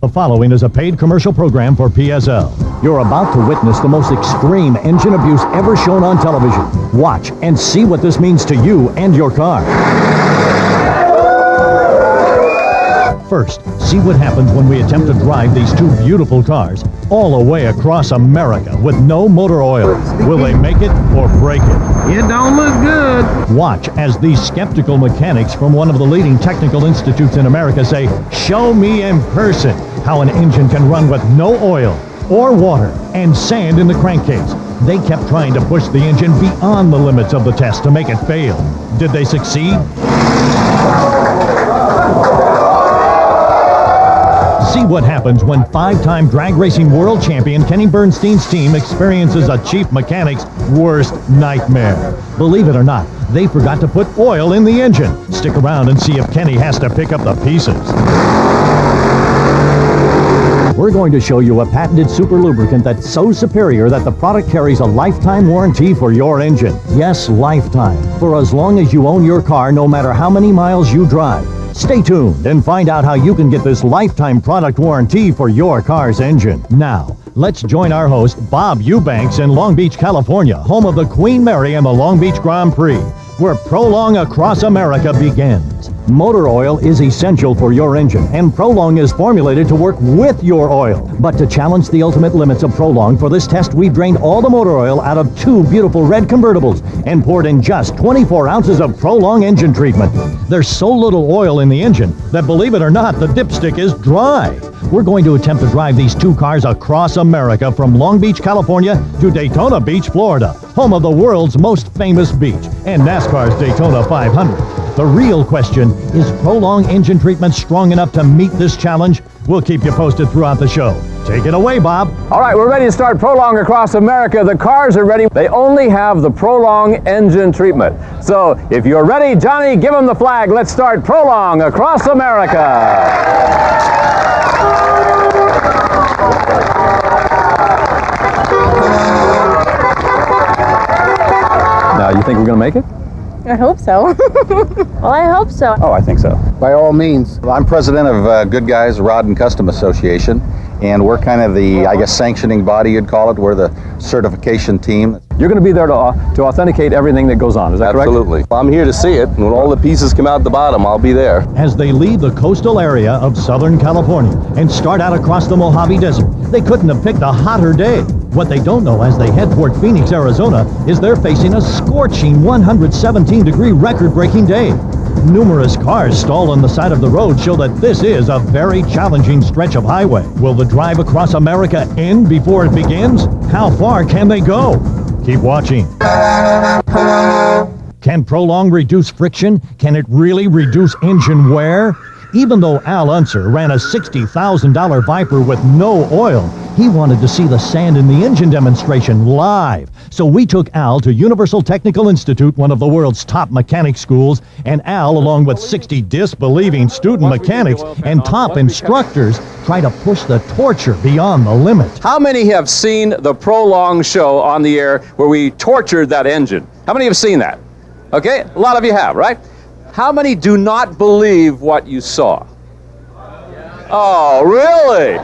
The following is a paid commercial program for PSL. You're about to witness the most extreme engine abuse ever shown on television. Watch and see what this means to you and your car. First, see what happens when we attempt to drive these two beautiful cars all the way across America with no motor oil. Will they make it or break it? It don't look good. Watch as these skeptical mechanics from one of the leading technical institutes in America say, "Show me in person how an engine can run with no oil or water and sand in the crankcase." They kept trying to push the engine beyond the limits of the test to make it fail. Did they succeed? See what happens when five-time drag racing world champion Kenny Bernstein's team experiences a chief mechanic's worst nightmare. Believe it or not, they forgot to put oil in the engine. Stick around and see if Kenny has to pick up the pieces. We're going to show you a patented super lubricant that's so superior that the product carries a lifetime warranty for your engine. Yes, lifetime. For as long as you own your car, no matter how many miles you drive. Stay tuned and find out how you can get this lifetime product warranty for your car's engine. Now, let's join our host, Bob Eubanks, in Long Beach, California, home of the Queen Mary and the Long Beach Grand Prix, where Prolong Across America begins. Motor oil is essential for your engine, and Prolong is formulated to work with your oil. But to challenge the ultimate limits of Prolong, for this test, we've drained all the motor oil out of two beautiful red convertibles and poured in just 24 ounces of Prolong engine treatment. There's so little oil in the engine that, believe it or not, the dipstick is dry. We're going to attempt to drive these two cars across America from Long Beach, California to Daytona Beach, Florida, home of the world's most famous beach and NASCAR's Daytona 500. The real question, is Prolong engine treatment strong enough to meet this challenge? We'll keep you posted throughout the show. Take it away, Bob. All right, we're ready to start Prolong Across America. The cars are ready. They only have the Prolong engine treatment. So if you're ready, Johnny, give them the flag. Let's start Prolong Across America. Now, you think we're going to make it? I hope so. Well, I hope so. Oh, I think so. By all means. I'm president of Good Guys Rod and Custom Association, and we're kind of the, I guess, sanctioning body, you'd call it. We're the certification team. You're going to be there to authenticate everything that goes on, is that correct? Absolutely. I'm here to see it, and when all the pieces come out the bottom, I'll be there. As they leave the coastal area of Southern California and start out across the Mojave Desert, they couldn't have picked a hotter day. What they don't know as they head toward Phoenix, Arizona, is they're facing a scorching 117-degree record-breaking day. Numerous cars stalled on the side of the road show that this is a very challenging stretch of highway. Will the drive across America end before it begins? How far can they go? Keep watching. Can Prolong reduce friction? Can it really reduce engine wear? Even though Al Unser ran a $60,000 Viper with no oil, he wanted to see the sand in the engine demonstration live. So we took Al to Universal Technical Institute, one of the world's top mechanic schools, and Al, along with 60 disbelieving student mechanics and top instructors, try to push the torture beyond the limit. How many have seen the Prolong show on the air where we tortured that engine? How many have seen that? Okay, a lot of you have, right? How many do not believe what you saw? Oh, really?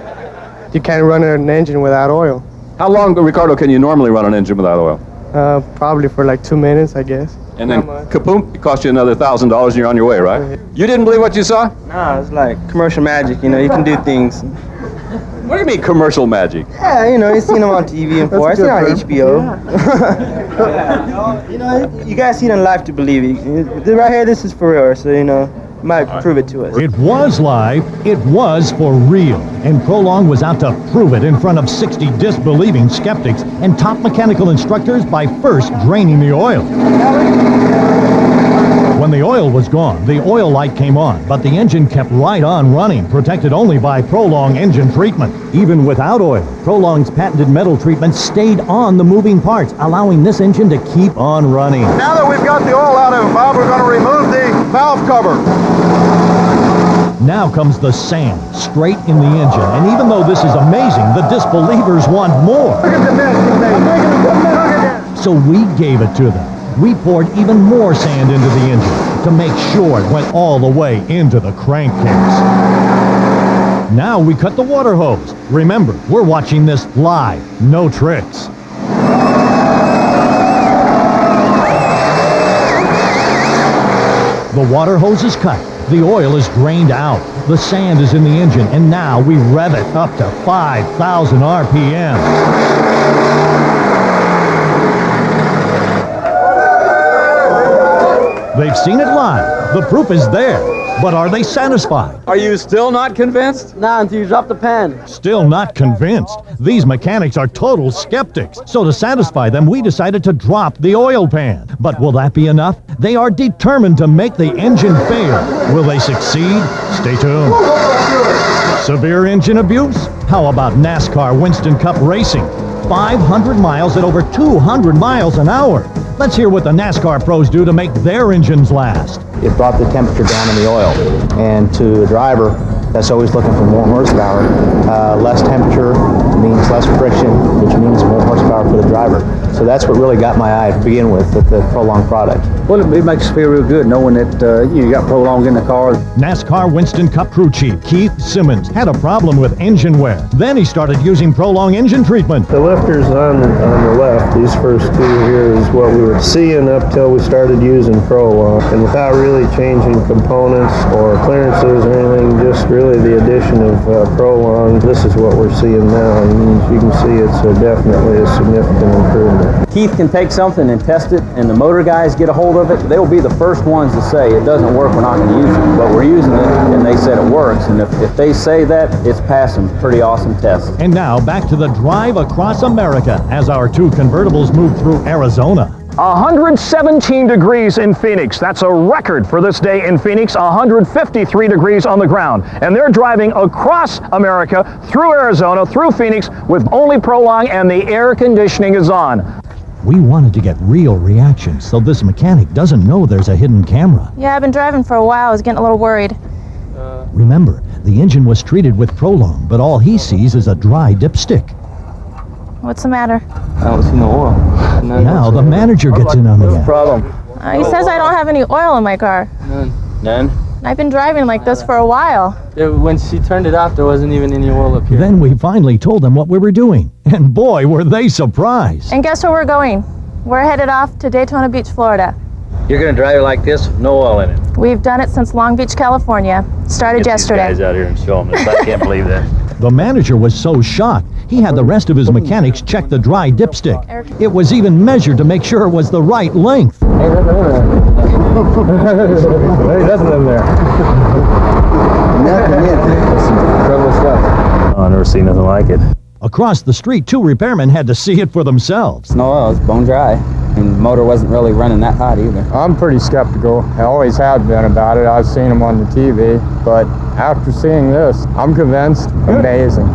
You can't run an engine without oil. How long, Ricardo, can you normally run an engine without oil? Probably for like 2 minutes, I guess. And then, kapoom, it cost you another $1,000 and you're on your way, right? You didn't believe what you saw? No, it's like commercial magic, you know, you can do things. What do you mean commercial magic? Yeah, you know, you've seen them on TV and before. I've seen it on HBO. Yeah. You know, you guys see it in life to believe it. Right here, this is for real, so, you know, might prove it to us. It was live, it was for real, and Prolong was out to prove it in front of 60 disbelieving skeptics and top mechanical instructors by first draining the oil. When the oil was gone, the oil light came on, but the engine kept right on running, protected only by Prolong engine treatment. Even without oil, Prolong's patented metal treatment stayed on the moving parts, allowing this engine to keep on running. Now that we've got the oil out of it, Bob, we're going to remove the valve cover. Now comes the sand, straight in the engine, and even though this is amazing, the disbelievers want more. Look at the mess you made. I'm making a good mess. Look at that. So we gave it to them. We poured even more sand into the engine to make sure it went all the way into the crankcase. Now we cut the water hose. Remember, we're watching this live, no tricks. The water hose is cut. The oil is drained out. The sand is in the engine, and now we rev it up to 5,000 RPM. They've seen it live. The proof is there. But are they satisfied? Are you still not convinced? Nah, until you drop the pan. Still not convinced. These mechanics are total skeptics. So to satisfy them, we decided to drop the oil pan. But will that be enough? They are determined to make the engine fail. Will they succeed? Stay tuned. Severe engine abuse? How about NASCAR Winston Cup racing? 500 miles at over 200 miles an hour. Let's hear what the NASCAR pros do to make their engines last. It brought the temperature down in the oil, and to a driver that's always looking for more horsepower, less temperature means less friction, which means more horsepower for the driver. So that's what really got my eye to begin with the Prolong product. Well, it makes us feel real good knowing that you got Prolong in the car. NASCAR Winston Cup crew chief Keith Simmons had a problem with engine wear. Then he started using Prolong engine treatment. The lifters on the left, these first two here, is what we were seeing up till we started using Prolong. And without really changing components or clearances or anything, just really the addition of Prolong, this is what we're seeing now. And as you can see, it's definitely a significant improvement. Keith can take something and test it, and the motor guys get a hold of it. They'll be the first ones to say it doesn't work, we're not going to use it. But we're using it, and they said it works. And if they say that, it's passing pretty awesome tests. And now back to the drive across America as our two convertibles move through Arizona. 117 degrees in Phoenix. That's a record for this day in Phoenix. 153 degrees on the ground. And they're driving across America, through Arizona, through Phoenix, with only Prolong, and the air conditioning is on. We wanted to get real reactions, so this mechanic doesn't know there's a hidden camera. Yeah, I've been driving for a while. I was getting a little worried. Remember, the engine was treated with Prolong, but all he sees is a dry dipstick. What's the matter? I don't see no oil. Now the manager gets in on the act. Problem? He says I don't have any oil in my car. None? I've been driving like this for a while. When she turned it off, there wasn't even any oil up here. Then we finally told them what we were doing, and boy, were they surprised. And guess where we're going? We're headed off to Daytona Beach, Florida. You're going to drive it like this, no oil in it. We've done it since Long Beach, California. Started yesterday. Get these guys out here and show them this. I can't believe that. The manager was so shocked, he had the rest of his mechanics check the dry dipstick. It was even measured to make sure it was the right length. Hey, nothing in there. There's nothing in there. Nothing in there. That's some incredible stuff. Oh, I've never seen nothing like it. Across the street, two repairmen had to see it for themselves. No oil, it's bone dry. And the motor wasn't really running that hot either. I'm pretty skeptical. I always have been about it. I've seen them on the TV, but after seeing this, I'm convinced. Amazing.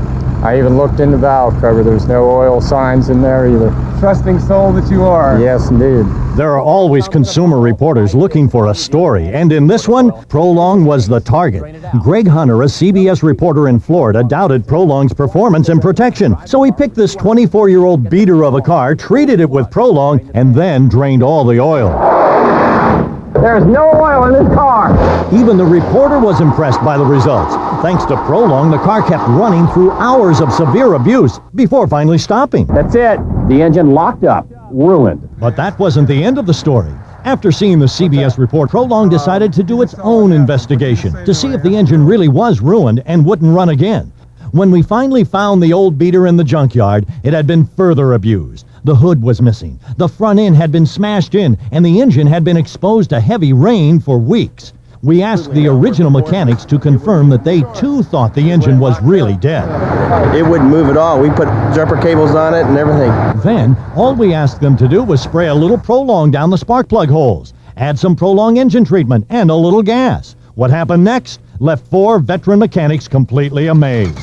I even looked in the valve cover. There's no oil signs in there either. Trusting soul that you are. Yes, indeed. There are always consumer reporters looking for a story, and in this one, Prolong was the target. Greg Hunter, a CBS reporter in Florida, doubted Prolong's performance and protection, so he picked this 24-year-old beater of a car, treated it with Prolong, and then drained all the oil. There's no oil in this car. Even the reporter was impressed by the results. Thanks to Prolong, the car kept running through hours of severe abuse before finally stopping. That's it. The engine locked up, ruined. But that wasn't the end of the story. After seeing the CBS report, Prolong decided to do its own investigation to see if the engine really was ruined and wouldn't run again. When we finally found the old beater in the junkyard, it had been further abused. The hood was missing, the front end had been smashed in, and the engine had been exposed to heavy rain for weeks. We asked the original mechanics to confirm that they too thought the engine was really dead. It wouldn't move at all. We put jumper cables on it and everything. Then, all we asked them to do was spray a little Prolong down the spark plug holes, add some Prolong engine treatment, and a little gas. What happened next left 4 veteran mechanics completely amazed.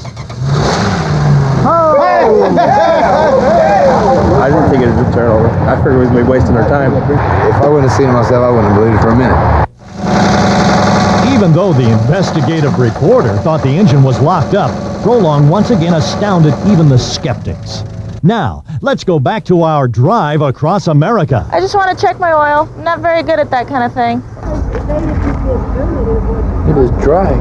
I didn't think it would turn over. I figured we was maybe wasting our time. If I wouldn't have seen it myself, I wouldn't have believed it for a minute. Even though the investigative reporter thought the engine was locked up, Prolong once again astounded even the skeptics. Now, let's go back to our drive across America. I just want to check my oil. I'm not very good at that kind of thing. It was dry.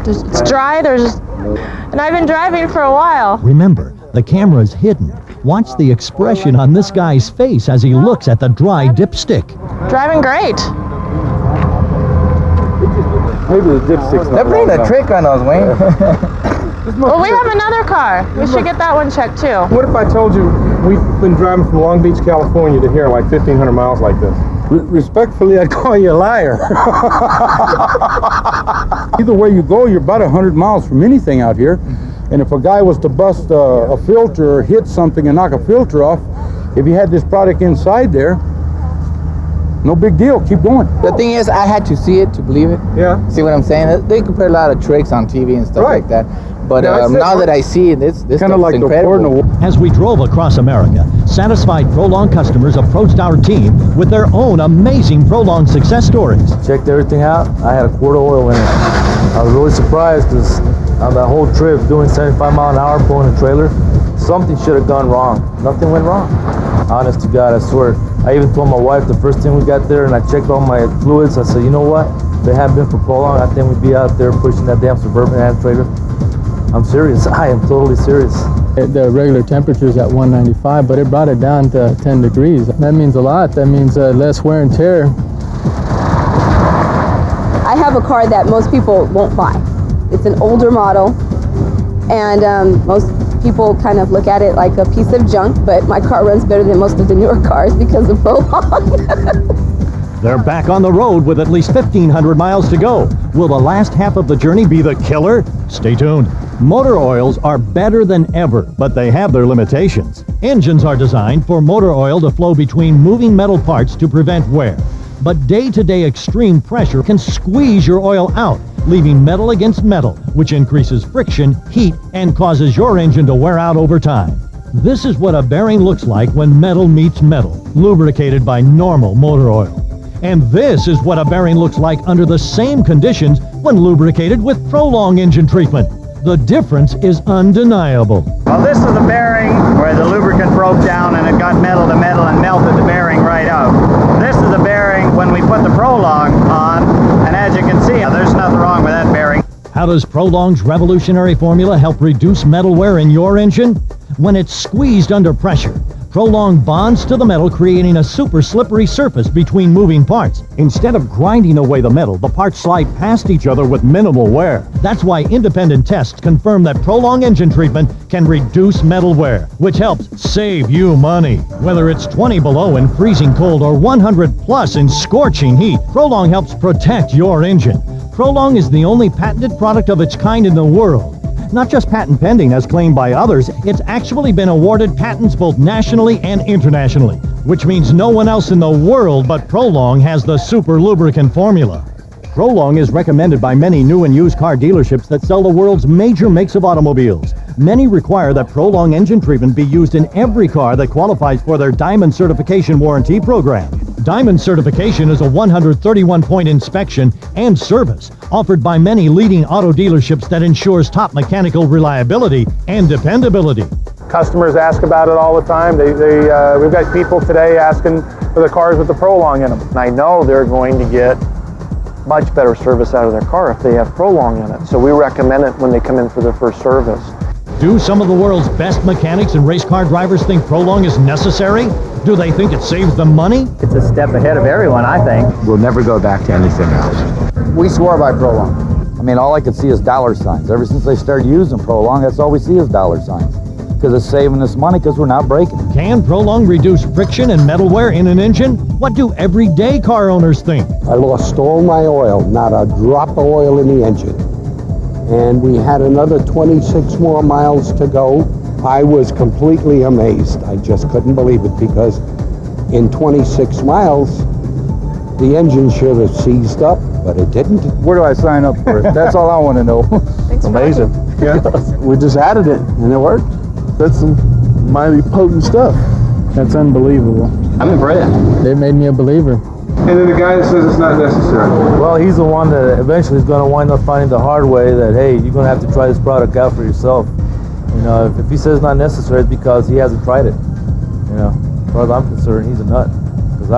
It's dry, and I've been driving for a while. Remember, the camera's hidden. Watch the expression on this guy's face as he looks at the dry dipstick. Driving great. Maybe the dipstick's not They're playing a trick on us, Wayne. Well, we have another car. We should get that one checked too. What if I told you we've been driving from Long Beach, California to here like 1,500 miles like this? Respectfully, I'd call you a liar. Either way you go, you're about 100 miles from anything out here. And if a guy was to bust a filter or hit something and knock a filter off, if you had this product inside there, no big deal, keep going. The thing is, I had to see it to believe it. Yeah. See what I'm saying? They can put a lot of tricks on TV and stuff like that. But now that I see it, this kind of like incredible. As we drove across America, satisfied Prolong customers approached our team with their own amazing Prolong success stories. Checked everything out. I had a quart of oil in it. I was really surprised because on that whole trip, doing 75 mile an hour, pulling a trailer, something should have gone wrong. Nothing went wrong. Honest to God, I swear. I even told my wife the first thing we got there and I checked all my fluids. I said, you know what? If it hadn't been for Prolong, I think we'd be out there pushing that damn Suburban and trailer. I'm serious. I am totally serious. The regular temperature is at 195, but it brought it down to 10 degrees. That means a lot. That means less wear and tear. I have a car that most people won't buy. It's an older model, and most people kind of look at it like a piece of junk, but my car runs better than most of the newer cars because of Prolong. They're back on the road with at least 1,500 miles to go. Will the last half of the journey be the killer? Stay tuned. Motor oils are better than ever, but they have their limitations. Engines are designed for motor oil to flow between moving metal parts to prevent wear. But day-to-day extreme pressure can squeeze your oil out, leaving metal against metal, which increases friction, heat, and causes your engine to wear out over time. This is what a bearing looks like when metal meets metal, lubricated by normal motor oil. And this is what a bearing looks like under the same conditions when lubricated with Prolong engine treatment. The difference is undeniable. Well, this is the bearing where the lubricant broke down and it got metal to metal and melted the bearing right out. This is the bearing when we put the Prolong on, and as you can see, there's nothing wrong with that bearing. How does Prolong's revolutionary formula help reduce metal wear in your engine? When it's squeezed under pressure, Prolong bonds to the metal, creating a super slippery surface between moving parts. Instead of grinding away the metal, the parts slide past each other with minimal wear. That's why independent tests confirm that Prolong engine treatment can reduce metal wear, which helps save you money. Whether it's 20 below in freezing cold or 100 plus in scorching heat, Prolong helps protect your engine. Prolong is the only patented product of its kind in the world. Not just patent pending as claimed by others, it's actually been awarded patents both nationally and internationally, which means no one else in the world but Prolong has the super lubricant formula. Prolong is recommended by many new and used car dealerships that sell the world's major makes of automobiles. Many require that Prolong engine treatment be used in every car that qualifies for their Diamond Certification Warranty program. Diamond Certification is a 131-point inspection and service offered by many leading auto dealerships that ensures top mechanical reliability and dependability. Customers ask about it all the time. We've got people today asking for the cars with the Prolong in them. And I know they're going to get much better service out of their car if they have Prolong in it. So we recommend it when they come in for their first service. Do some of the world's best mechanics and race car drivers think Prolong is necessary? Do they think it saves them money? It's a step ahead of everyone, I think. We'll never go back to anything else. We swore by Prolong. I mean, all I could see is dollar signs. Ever since they started using Prolong, that's all we see is dollar signs. Because it's saving us money because we're not braking. Can Prolong reduce friction and metal wear in an engine? What do everyday car owners think? I lost all my oil, not a drop of oil in the engine. And we had another 26 more miles to go. I was completely amazed. I just couldn't believe it because in 26 miles, the engine should have seized up, but it didn't. Where do I sign up for it? That's all I want to know. Thanks Amazing. Yeah. We just added it and it worked. That's some mighty potent stuff. That's unbelievable. I'm impressed. They made me a believer. And then the guy that says it's not necessary. Well, he's the one that eventually is going to wind up finding the hard way that, hey, you're going to have to try this product out for yourself. You know, if he says it's not necessary, it's because he hasn't tried it. You know, as far as I'm concerned, he's a nut. Because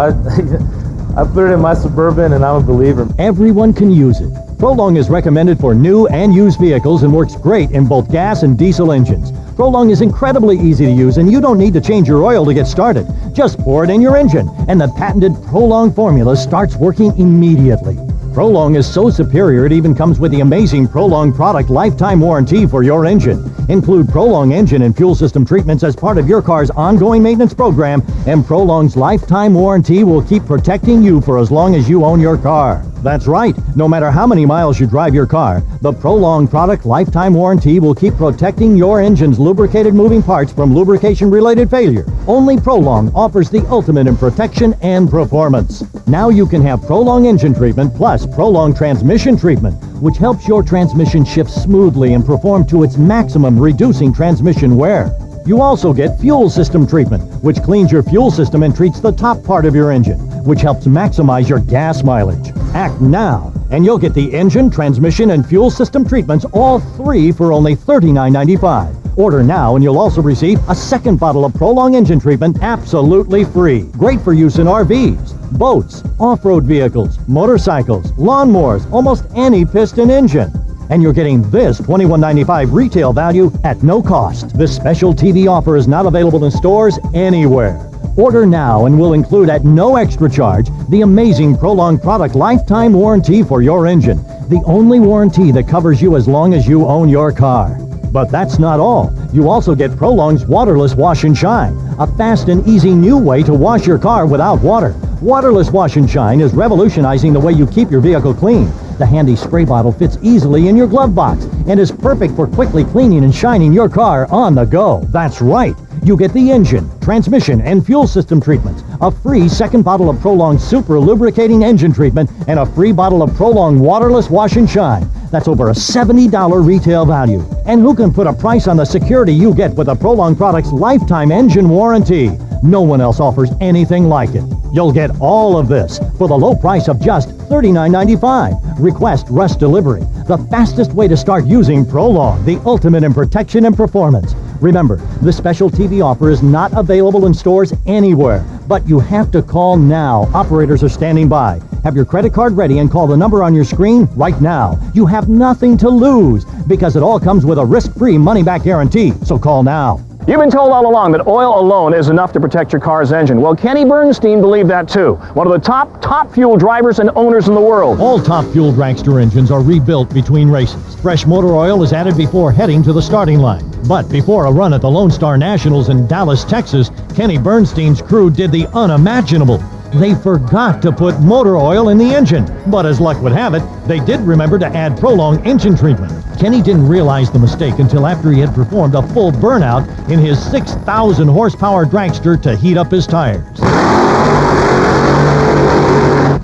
I put it in my Suburban and I'm a believer. Everyone can use it. Prolong is recommended for new and used vehicles and works great in both gas and diesel engines. Prolong is incredibly easy to use and you don't need to change your oil to get started. Just pour it in your engine and the patented Prolong formula starts working immediately. Prolong is so superior it even comes with the amazing Prolong product lifetime warranty for your engine. Include Prolong engine and fuel system treatments as part of your car's ongoing maintenance program, and Prolong's lifetime warranty will keep protecting you for as long as you own your car. That's right. No matter how many miles you drive your car, the Prolong product lifetime warranty will keep protecting your engine's lubricated moving parts from lubrication-related failure. Only Prolong offers the ultimate in protection and performance. Now you can have Prolong engine treatment plus Prolong transmission treatment, which helps your transmission shift smoothly and perform to its maximum, reducing transmission wear. You also get fuel system treatment, which cleans your fuel system and treats the top part of your engine, which helps maximize your gas mileage. Act now, and you'll get the engine, transmission, and fuel system treatments, all three for only $39.95. Order now, and you'll also receive a second bottle of Prolong engine treatment absolutely free. Great for use in RVs, boats, off-road vehicles, motorcycles, lawnmowers, almost any piston engine. And you're getting this $21.95 retail value at no cost. This special TV offer is not available in stores anywhere. Order now and we'll include at no extra charge the amazing Prolong product lifetime warranty for your engine. The only warranty that covers you as long as you own your car. But that's not all. You also get Prolong's waterless wash and shine, a fast and easy new way to wash your car without water. Waterless wash and shine is revolutionizing the way you keep your vehicle clean. The handy spray bottle fits easily in your glove box and is perfect for quickly cleaning and shining your car on the go. That's right. You get the engine, transmission, and fuel system treatments, a free second bottle of Prolong Super Lubricating Engine Treatment, and a free bottle of Prolong Waterless Wash and Shine. That's over a $70 retail value. And who can put a price on the security you get with the Prolong product's lifetime engine warranty? No one else offers anything like it. You'll get all of this for the low price of just $39.95. Request Rush Delivery, the fastest way to start using Prolong, the ultimate in protection and performance. Remember, this special TV offer is not available in stores anywhere, but you have to call now. Operators are standing by. Have your credit card ready and call the number on your screen right now. You have nothing to lose because it all comes with a risk-free money-back guarantee. So call now. You've been told all along that oil alone is enough to protect your car's engine. Well, Kenny Bernstein believed that too. One of the top fuel drivers and owners in the world. All top-fuel dragster engines are rebuilt between races. Fresh motor oil is added before heading to the starting line. But before a run at the Lone Star Nationals in Dallas, Texas, Kenny Bernstein's crew did the unimaginable. They forgot to put motor oil in the engine. But as luck would have it, they did remember to add Prolong engine treatment. Kenny didn't realize the mistake until after he had performed a full burnout in his 6,000 horsepower dragster to heat up his tires.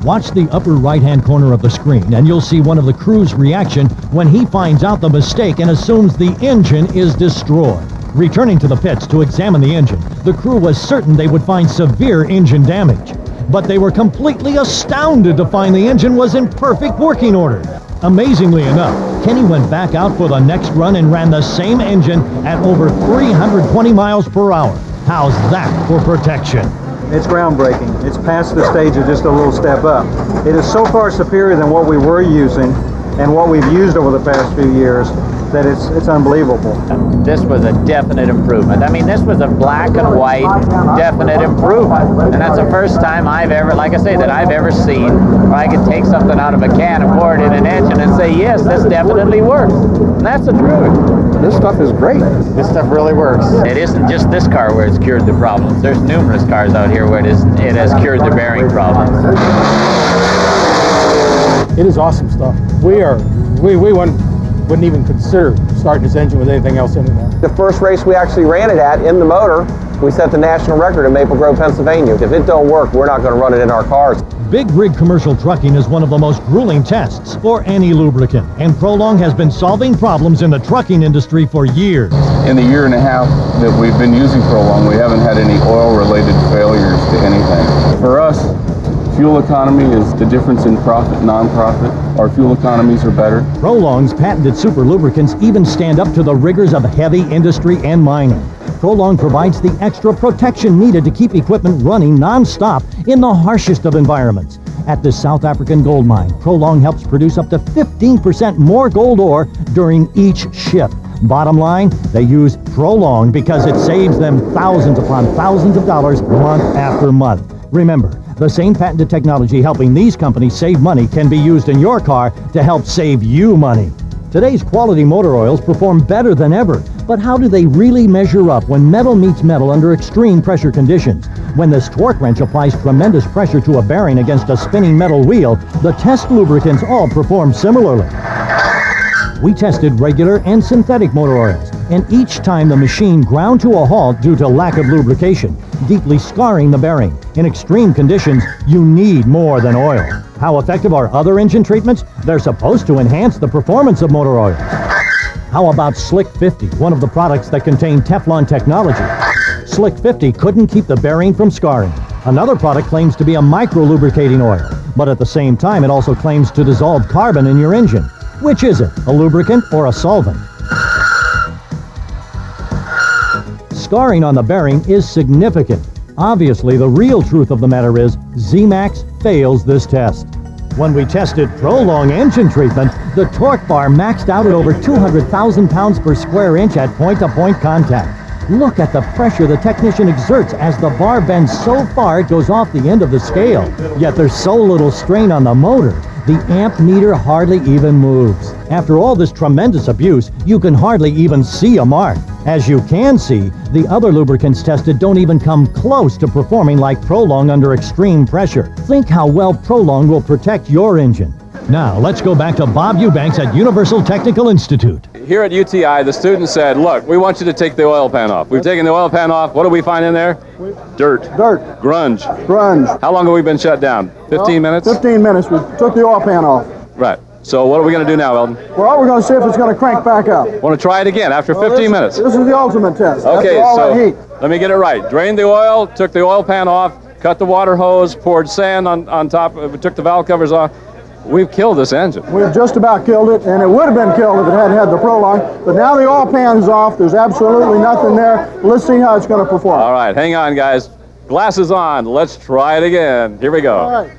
Watch the upper right-hand corner of the screen and you'll see one of the crew's reaction when he finds out the mistake and assumes the engine is destroyed. Returning to the pits to examine the engine, the crew was certain they would find severe engine damage. But they were completely astounded to find the engine was in perfect working order. Amazingly enough, Kenny went back out for the next run and ran the same engine at over 320 miles per hour. How's that for protection? It's groundbreaking. It's past the stage of just a little step up. It is so far superior than what we were using and what we've used over the past few years that it's unbelievable. This was a definite improvement. I mean, this was a black and white definite improvement. And that's the first time I've ever, like I say, that I've ever seen where I could take something out of a can and pour it in an engine and say, yes, this definitely works. And that's the truth. This stuff is great. This stuff really works. It isn't just this car where it's cured the problems. There's numerous cars out here where it has cured the bearing problems. It is awesome stuff. We wouldn't even consider starting this engine with anything else anymore. The first race we actually ran it at in the motor, we set the national record in Maple Grove, Pennsylvania. If it don't work, we're not going to run it in our cars. Big rig commercial trucking is one of the most grueling tests for any lubricant, and Prolong has been solving problems in the trucking industry for years. In the year and a half that we've been using Prolong, we haven't had any oil-related failures to anything. For us, fuel economy is the difference in profit, non-profit. Our fuel economies are better. Prolong's patented super lubricants even stand up to the rigors of heavy industry and mining. Prolong provides the extra protection needed to keep equipment running non-stop in the harshest of environments. At this South African gold mine, Prolong helps produce up to 15% more gold ore during each shift. Bottom line, they use Prolong because it saves them thousands upon thousands of dollars month after month. Remember, the same patented technology helping these companies save money can be used in your car to help save you money. Today's quality motor oils perform better than ever, but how do they really measure up when metal meets metal under extreme pressure conditions? When this torque wrench applies tremendous pressure to a bearing against a spinning metal wheel, the test lubricants all perform similarly. We tested regular and synthetic motor oils, and each time the machine ground to a halt due to lack of lubrication, deeply scarring the bearing. In extreme conditions, you need more than oil. How effective are other engine treatments? They're supposed to enhance the performance of motor oils. How about Slick 50, one of the products that contain Teflon technology? Slick 50 couldn't keep the bearing from scarring. Another product claims to be a micro-lubricating oil, but at the same time it also claims to dissolve carbon in your engine. Which is it, a lubricant or a solvent? Scarring on the bearing is significant. Obviously, the real truth of the matter is Z-Max fails this test. When we tested Prolong engine treatment, the torque bar maxed out at over 200,000 pounds per square inch at point-to-point contact. Look at the pressure the technician exerts as the bar bends so far it goes off the end of the scale. Yet there's so little strain on the motor, the amp meter hardly even moves. After all this tremendous abuse, you can hardly even see a mark. As you can see, the other lubricants tested don't even come close to performing like Prolong under extreme pressure. Think how well Prolong will protect your engine. Now, let's go back to Bob Eubanks at Universal Technical Institute. Here at UTI, the students said, look, we want you to take the oil pan off. We've taken the oil pan off. What do we find in there? Dirt. Grunge. How long have we been shut down? 15 minutes? 15 minutes. We took the oil pan off. Right. So what are we going to do now, Eldon? Well, we're going to see if it's going to crank back up. Want to try it again after 15 minutes? This is the ultimate test. Okay, After all so that heat. let me get it right. Drained the oil, took the oil pan off, cut the water hose, poured sand on top, took the valve covers off. We've killed this engine. We've just about killed it, and it would have been killed if it hadn't had the Prolong. But now the oil pan's off. There's absolutely nothing there. Let's see how it's going to perform. All right, hang on, guys. Glasses on. Let's try it again. Here we go. All right.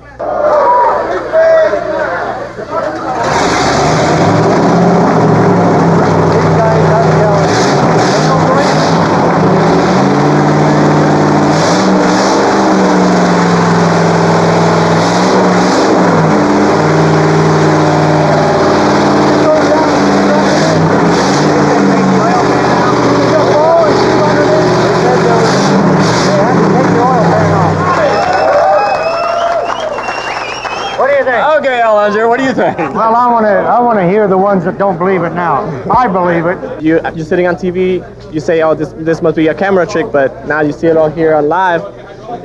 What do you think? Well, I want to hear the ones that don't believe it now. I believe it. You're sitting on TV, you say, oh, this must be a camera trick, but now you see it all here on live,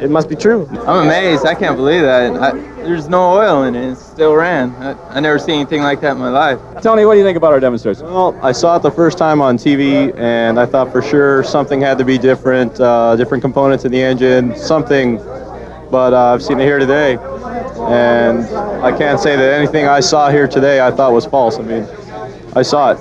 it must be true. I'm amazed. I can't believe that. There's no oil in it. It still ran. I never seen anything like that in my life. Tony, what do you think about our demonstration? Well, I saw it the first time on TV, and I thought for sure something had to be different, different components in the engine, something, but I've seen it here today. And I can't say that anything I saw here today I thought was false. I mean, I saw it.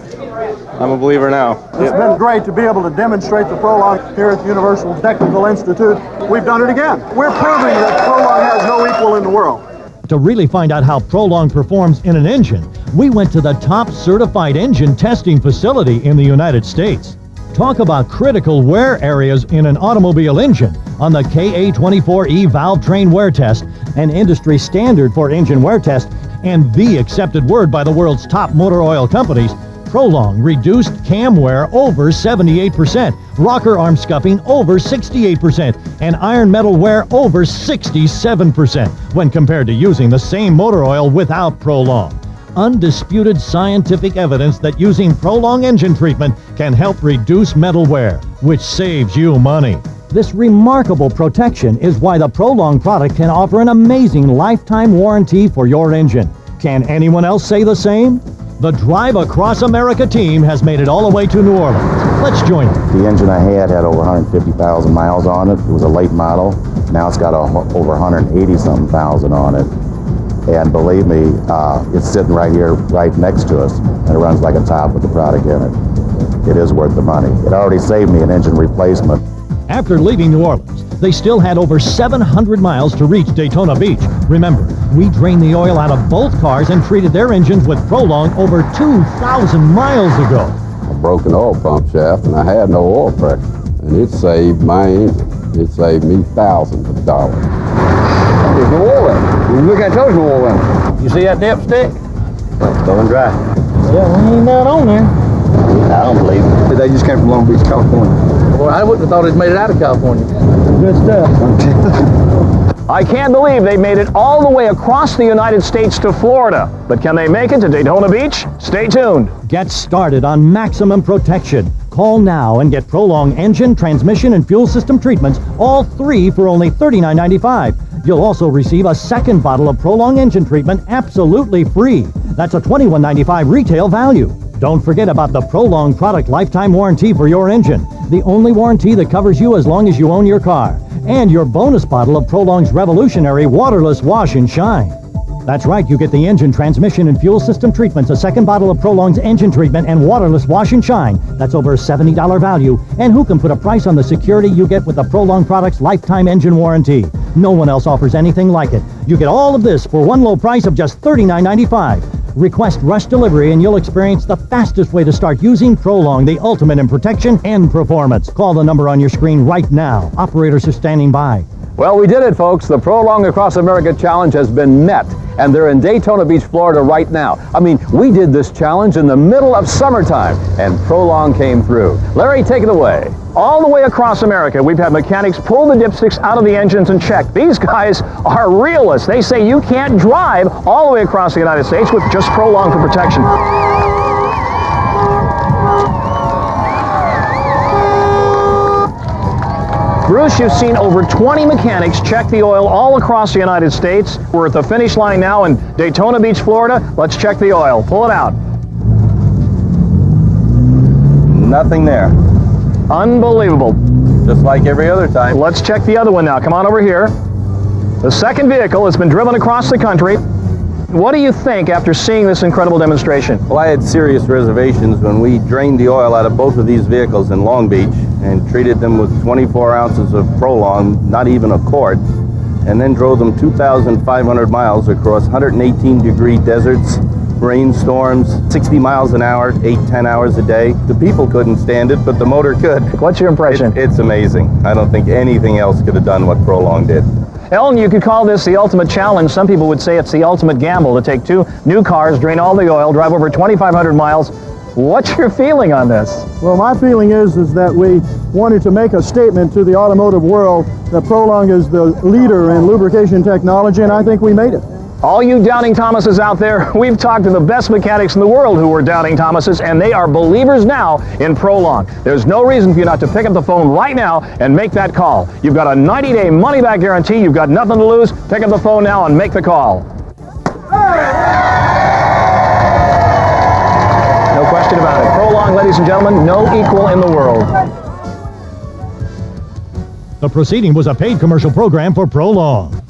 I'm a believer now. It's been great to be able to demonstrate the Prolong here at the Universal Technical Institute. We've done it again. We're proving that Prolong has no equal in the world. To really find out how Prolong performs in an engine, we went to the top certified engine testing facility in the United States. Talk about critical wear areas in an automobile engine on the KA24E valve train wear test, an industry standard for engine wear test and the accepted word by the world's top motor oil companies. Prolong reduced cam wear over 78%, rocker arm scuffing over 68%, and iron metal wear over 67% when compared to using the same motor oil without Prolong. Undisputed scientific evidence that using Prolong engine treatment can help reduce metal wear, which saves you money. This remarkable protection is why the Prolong product can offer an amazing lifetime warranty for your engine. Can anyone else say the same? The Drive Across America team has made it all the way to New Orleans. Let's join them. The engine I had over 150,000 miles on it. It was a late model. Now it's got over 180-something thousand on it. And believe me, it's sitting right here, right next to us, and it runs like a top with the product in it. It is worth the money. It already saved me an engine replacement. After leaving New Orleans, they still had over 700 miles to reach Daytona Beach. Remember, we drained the oil out of both cars and treated their engines with Prolong over 2,000 miles ago. A broken oil pump shaft, and I had no oil pressure, and it saved my engine. It saved me thousands of dollars. There's no oil in it. Look, I told you no oil in it. You see that dipstick? Going dry. Yeah, we ain't down on there. I don't believe it. They just came from Long Beach, California. Well, I wouldn't have thought they'd made it out of California. Good stuff. I can't believe they made it all the way across the United States to Florida. But can they make it to Daytona Beach? Stay tuned. Get started on maximum protection. Call now and get Prolong engine, transmission, and fuel system treatments, all three for only $39.95. You'll also receive a second bottle of Prolong engine treatment absolutely free. That's a $21.95 retail value. Don't forget about the Prolong product lifetime warranty for your engine, the only warranty that covers you as long as you own your car, and your bonus bottle of Prolong's revolutionary waterless wash and shine. That's right, you get the engine, transmission, and fuel system treatments, a second bottle of Prolong's engine treatment, and waterless wash and shine. That's over a $70 value. And who can put a price on the security you get with the Prolong product's lifetime engine warranty? No one else offers anything like it. You get all of this for one low price of just $39.95. Request rush delivery and you'll experience the fastest way to start using Prolong, the ultimate in protection and performance. Call the number on your screen right now. Operators are standing by. Well, we did it, folks. The Prolong Across America Challenge has been met, and they're in Daytona Beach, Florida right now. I mean, we did this challenge in the middle of summertime, and Prolong came through. Larry, take it away. All the way across America, we've had mechanics pull the dipsticks out of the engines and check. These guys are realists. They say you can't drive all the way across the United States with just Prolong for protection. Bruce, you've seen over 20 mechanics check the oil all across the United States. We're at the finish line now in Daytona Beach, Florida. Let's check the oil. Pull it out. Nothing there. Unbelievable. Just like every other time. Let's check the other one now. Come on over here. The second vehicle has been driven across the country. What do you think after seeing this incredible demonstration? Well, I had serious reservations when we drained the oil out of both of these vehicles in Long Beach and treated them with 24 ounces of Prolong, not even a quart, and then drove them 2,500 miles across 118-degree deserts, rainstorms, 60 miles an hour, 8-10 hours a day. The people couldn't stand it, but the motor could. What's your impression? It's amazing. I don't think anything else could have done what Prolong did. Ellen, you could call this the ultimate challenge. Some people would say it's the ultimate gamble to take two new cars, drain all the oil, drive over 2,500 miles. What's your feeling on this? Well, my feeling is that we wanted to make a statement to the automotive world that Prolong is the leader in lubrication technology, and I think we made it. All you doubting Thomases out there, we've talked to the best mechanics in the world who were doubting Thomases, and they are believers now in Prolong. There's no reason for you not to pick up the phone right now and make that call. You've got a 90-day money-back guarantee. You've got nothing to lose. Pick up the phone now and make the call. No question about it. Prolong, ladies and gentlemen, no equal in the world. The proceeding was a paid commercial program for Prolong.